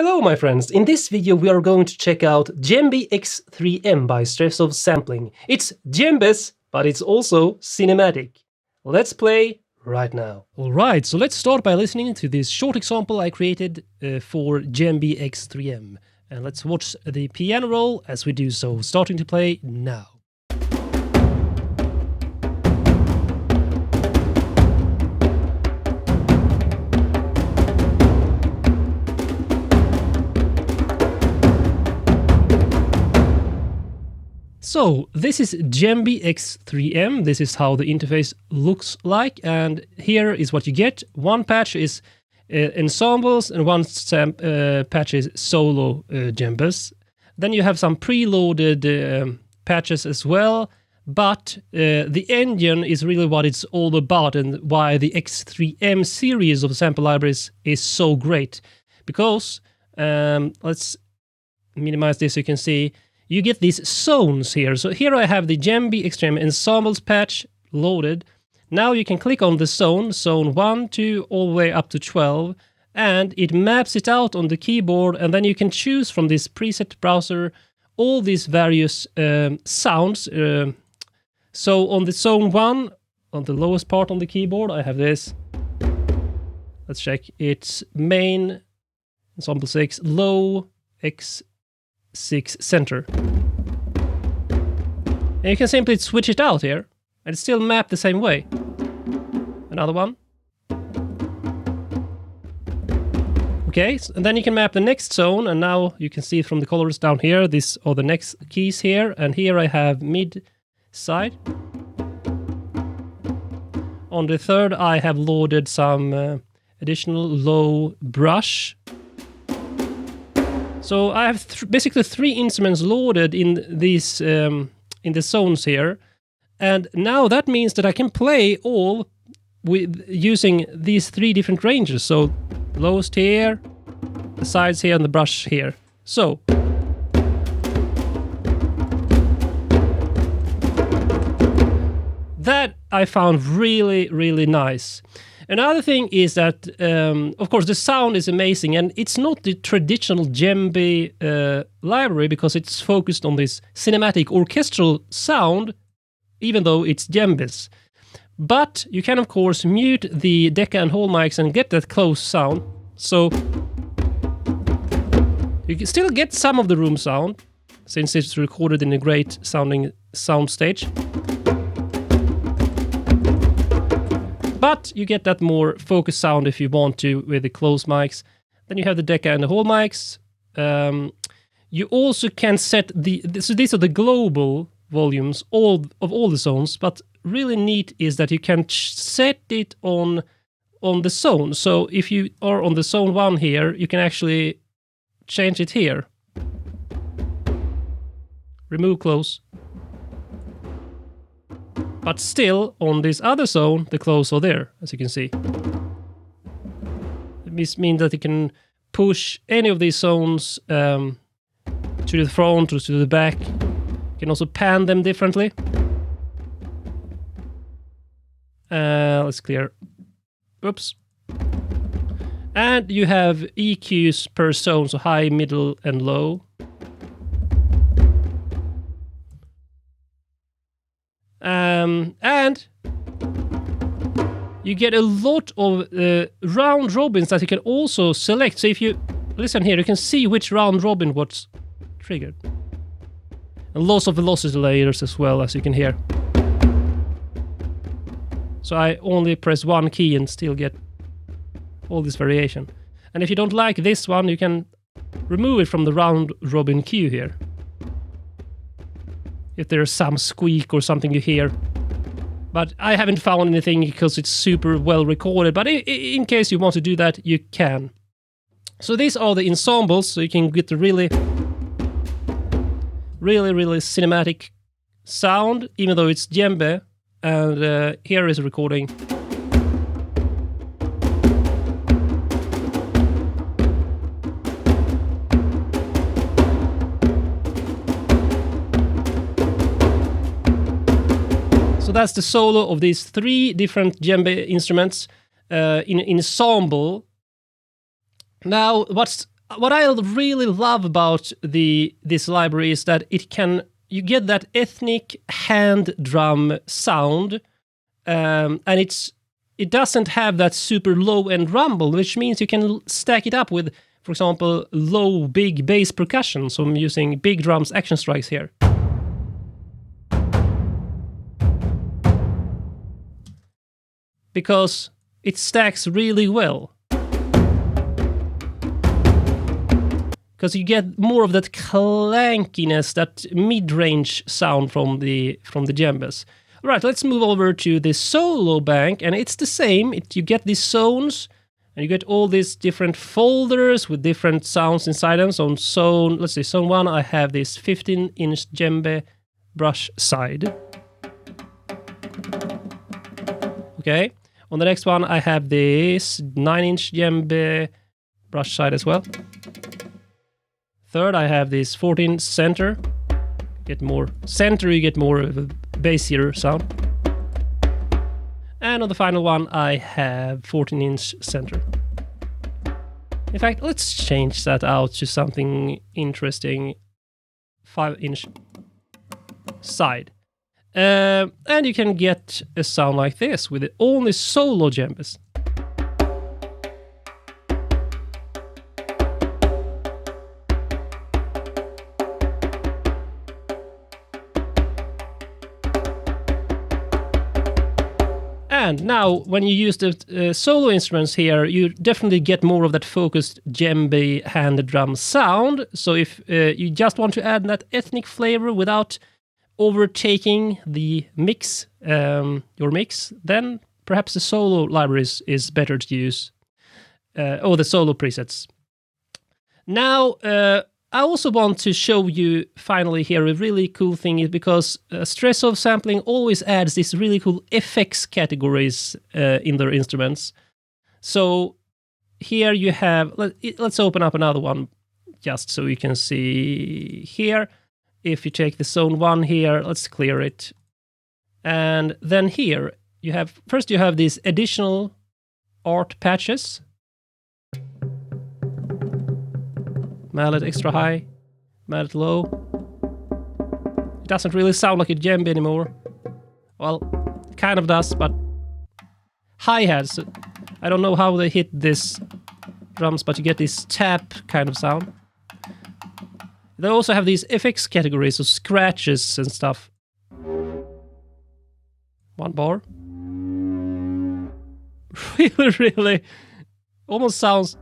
Hello my friends, in this video we are going to check out Djembe X3M by Stressov Sampling. It's Djembes, but it's also cinematic. Let's play right now. Alright, so let's start by listening to this short example I created for Djembe X3M. And let's watch the piano roll as we do so, starting to play now. So, this is Djembe X3M, this is how the interface looks like, and here is what you get. One patch is ensembles and one patch is solo Djembes. Then you have some preloaded patches as well, but the engine is really what it's all about and why the X3M series of sample libraries is so great. Because, let's minimize this so you can see, you get these zones here. So here I have the Djembe X3M ensembles patch loaded. Now you can click on the zone 1, 2, all the way up to 12, and it maps it out on the keyboard, and then you can choose from this preset browser all these various sounds. So on the zone 1, on the lowest part on the keyboard, I have this. Let's check. It's main, ensemble 6, low, X6 center. And you can simply switch it out here and it's still mapped the same way. Another one. Okay, and then you can map the next zone, and now you can see from the colors down here, these are the next keys here, and here I have mid side. On the third I have loaded some additional low brush. So I have basically 3 instruments loaded in these in the zones here, and now that means that I can play all with using these 3 different ranges. So lowest here, the sides here, and the brush here. So that I found really nice. Another thing is that, of course, the sound is amazing, and it's not the traditional Djembe library because it's focused on this cinematic orchestral sound, even though it's Djembes. But you can, of course, mute the Decca and hall mics and get that close sound. So you can still get some of the room sound, since it's recorded in a great sounding soundstage. But you get that more focused sound if you want to with the close mics. Then you have the Decca and the hall mics. You also can set so these are the global volumes of all the zones, but really neat is that you can set it on the zone. So if you are on the zone 1 here, you can actually change it here. Remove close. But still, on this other zone, the close are there, as you can see. This means that you can push any of these zones to the front or to the back. You can also pan them differently. Let's clear. Oops. And you have EQs per zone, so high, middle, and low. And you get a lot of round robins that you can also select. So if you listen here, you can see which round robin was triggered. And lots of velocity layers as well, as you can hear. So I only press 1 key and still get all this variation. And if you don't like this one, you can remove it from the round robin queue here. If there's some squeak or something you hear. But I haven't found anything because it's super well recorded. But in case you want to do that, you can. So these are the ensembles, so you can get the really cinematic sound, even though it's Djembe. And here is a recording. So that's the solo of these 3 different Djembe instruments in ensemble. Now, what's what I really love about this library is that you get that ethnic hand drum sound, and it doesn't have that super low end rumble, which means you can stack it up with, for example, low big bass percussion. So I'm using big drums action strikes here. Because it stacks really well. Because you get more of that clankiness, that mid-range sound from the Djembes. All right, let's move over to the solo bank, and it's the same. You get these zones, and you get all these different folders with different sounds inside them. So on let's say zone 1, I have this 15-inch Djembe brush side. Okay. On the next one, I have this 9-inch Djembe brush side as well. Third, I have this 14 center. Get more center, you get more of a bassier sound. And on the final one, I have 14-inch center. In fact, let's change that out to something interesting. 5-inch side. And you can get a sound like this with only solo Djembes. And now, when you use the solo instruments here, you definitely get more of that focused djembe hand drum sound. So if you just want to add that ethnic flavor without overtaking the mix, your mix, then perhaps the solo libraries is better to use, or the solo presets. Now, I also want to show you finally here a really cool thing, is because Stressov sampling always adds these really cool effects categories in their instruments. So here you have, let's open up another one just so you can see here. If you take the zone 1 here, let's clear it. And then here you have, first you have these additional art patches. Mallet extra high, mallet low. It doesn't really sound like a djembe anymore. Well, it kind of does, but hi-hats. I don't know how they hit this drums, but you get this tap kind of sound. They also have these effects categories, so scratches and stuff. 1 bar. Really, almost sounds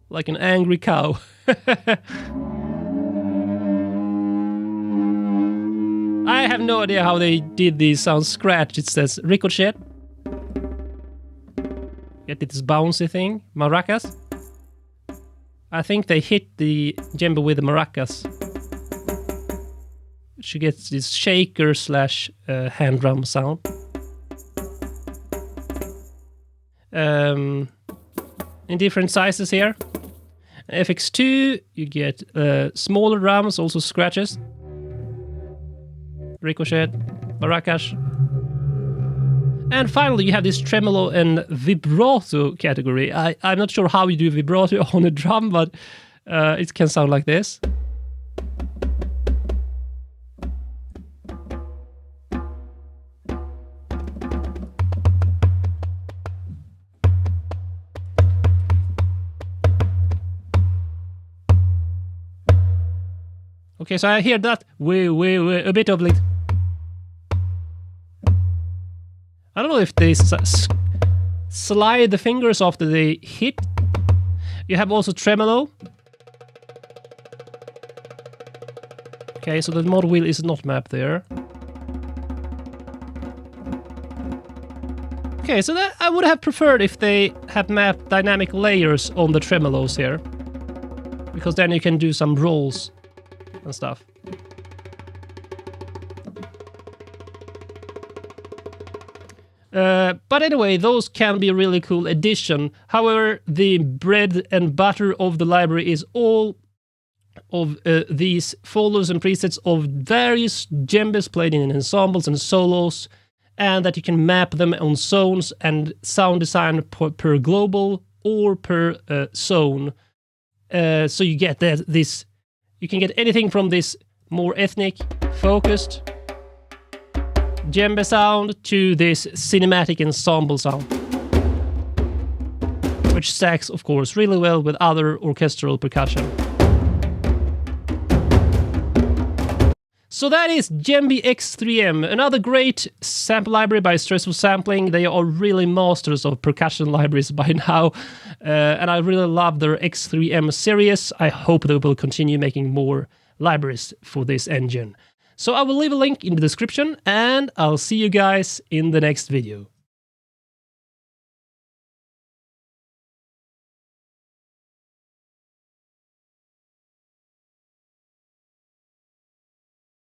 like an angry cow. I have no idea how they did these sounds scratch. It says ricochet. Get this bouncy thing. Maracas. I think they hit the djembe with the maracas. She gets this shaker slash hand drum sound. In different sizes here. FX2, you get smaller drums, also scratches. Ricochet, maracas. And finally, you have this tremolo and vibrato category. I'm not sure how you do vibrato on a drum, but it can sound like this. Okay, so I hear that a bit of like. I don't know if they slide the fingers after they hit. You have also tremolo. Okay, so the mod wheel is not mapped there. Okay, so that I would have preferred if they had mapped dynamic layers on the tremolos here. Because then you can do some rolls and stuff. But anyway, those can be a really cool addition. However, the bread and butter of the library is all of these folders and presets of various djembes played in ensembles and solos, and that you can map them on zones and sound design per global or per zone. So you get this. You can get anything from this more ethnic, focused djembe sound to this cinematic ensemble sound, which stacks, of course, really well with other orchestral percussion. So that is Djembe X3M, another great sample library by Stressful Sampling. They are really masters of percussion libraries by now, and I really love their X3M series. I hope they will continue making more libraries for this engine. So I will leave a link in the description, and I'll see you guys in the next video.